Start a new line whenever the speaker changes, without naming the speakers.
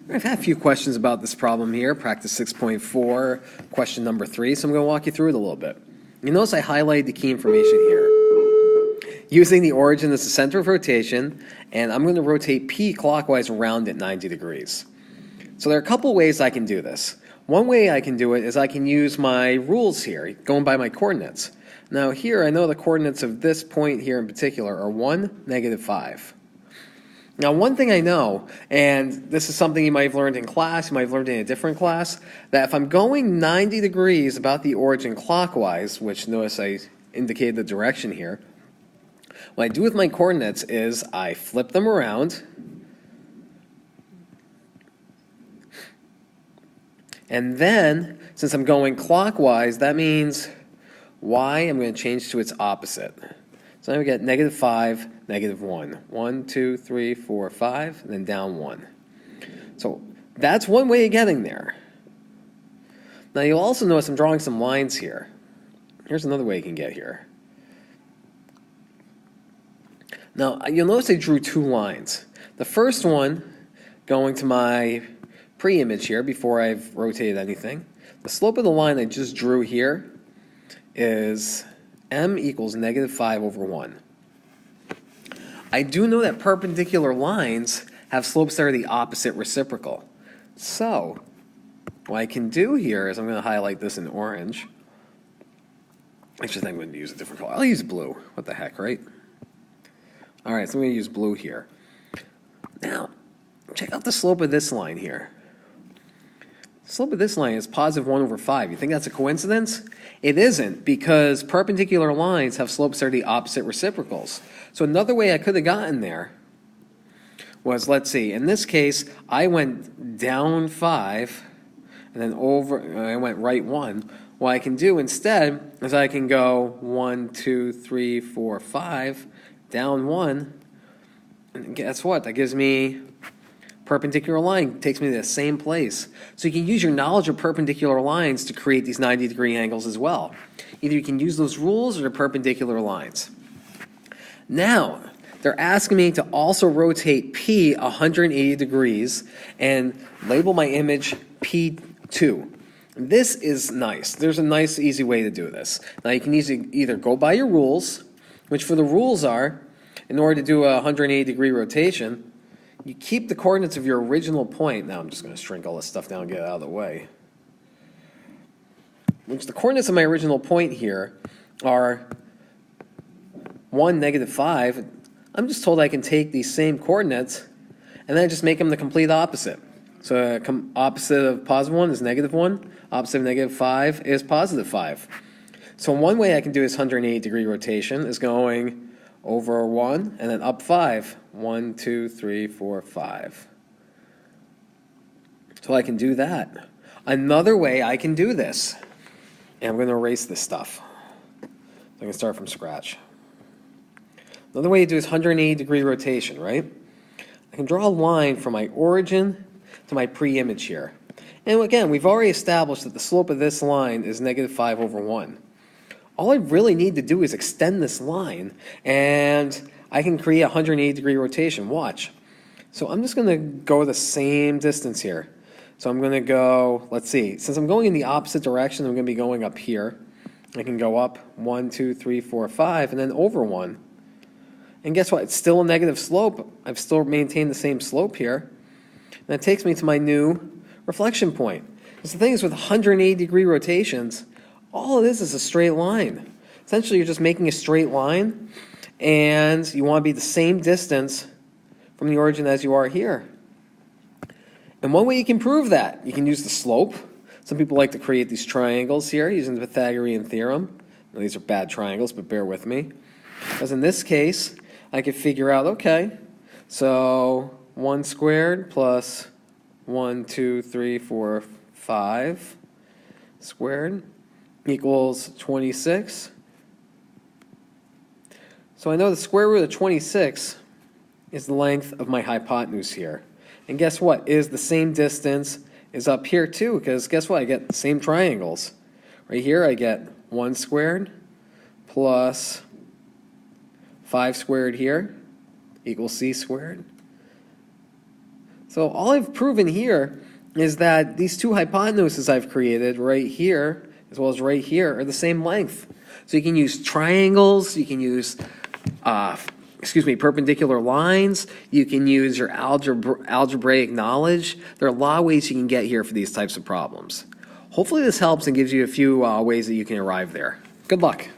I've had a few questions about this problem here, practice 6.4, question number 3, so I'm going to walk you through it a little bit. You notice I highlighted the key information here. Using the origin as the center of rotation, and I'm going to rotate P clockwise around at 90 degrees. So there are a couple ways I can do this. One way I can do it is I can use my rules here, going by my coordinates. Now here I know the coordinates of this point here in particular are 1, -5. Now one thing I know, and this is something you might have learned in class, you might have learned in a different class, that if I'm going 90 degrees about the origin clockwise, which notice I indicated the direction here, what I do with my coordinates is I flip them around, and then since I'm going clockwise, that means y I'm going to change to its opposite. So now we get -5, -1. 1, 2, 3, 4, 5, and then down 1. So that's one way of getting there. Now you'll also notice I'm drawing some lines here. Here's another way you can get here. Now you'll notice I drew two lines. The first one going to my pre-image here before I've rotated anything. The slope of the line I just drew here is m equals -5/1. I do know that perpendicular lines have slopes that are the opposite reciprocal. So what I can do here is I'm going to highlight this in orange. Actually, I'm going to use a different color. I'll use blue. What the heck, right? All right, so I'm going to use blue here. Now, check out the slope of this line here. The slope of this line is +1/5. You think that's a coincidence? It isn't, because perpendicular lines have slopes that are the opposite reciprocals. So another way I could have gotten there was, let's see, in this case, I went down 5, and then I went right 1. What I can do instead is I can go 1, 2, 3, 4, 5, down 1, and guess what? That gives me perpendicular line, takes me to the same place. So you can use your knowledge of perpendicular lines to create these 90-degree angles as well. Either you can use those rules or the perpendicular lines. Now, they're asking me to also rotate P 180 degrees and label my image P2. This is nice. There's a nice, easy way to do this. Now you can either go by your rules, which for the rules are, in order to do a 180-degree rotation, you keep the coordinates of your original point. Now I'm just going to shrink all this stuff down and get it out of the way. Which the coordinates of my original point here are 1, -5. I'm just told I can take these same coordinates and then just make them the complete opposite. So opposite of +1 is -1. Opposite of -5 is +5. So one way I can do this 180-degree rotation is going over 1 and then up 5. 1, 2, 3, 4, 5. So I can do that. Another way I can do this, and I'm going to erase this stuff. So I can start from scratch. Another way to do is 180-degree rotation, right? I can draw a line from my origin to my pre-image here. And again, we've already established that the slope of this line is -5/1. All I really need to do is extend this line, and I can create a 180-degree rotation. Watch. So I'm just going to go the same distance here. So I'm going to go, let's see, since I'm going in the opposite direction, I'm going to be going up here. I can go up 1, 2, 3, 4, 5, and then over 1. And guess what? It's still a negative slope. I've still maintained the same slope here. And that takes me to my new reflection point. Because the thing is, with 180-degree rotations, all it is a straight line. Essentially, you're just making a straight line, and you want to be the same distance from the origin as you are here. And one way you can prove that, you can use the slope. Some people like to create these triangles here using the Pythagorean theorem. Now, these are bad triangles, but bear with me. Because in this case, I could figure out, okay, so 1 squared plus 1, 2, 3, 4, 5 squared equals 26. So I know the square root of 26 is the length of my hypotenuse here. And guess what? It is the same distance is up here too, because guess what? I get the same triangles. Right here I get 1 squared plus 5 squared here equals c squared. So all I've proven here is that these two hypotenuses I've created right here, as well as right here, are the same length. So you can use triangles, you can use, perpendicular lines, you can use your algebraic knowledge. There are a lot of ways you can get here for these types of problems. Hopefully this helps and gives you a few ways that you can arrive there. Good luck.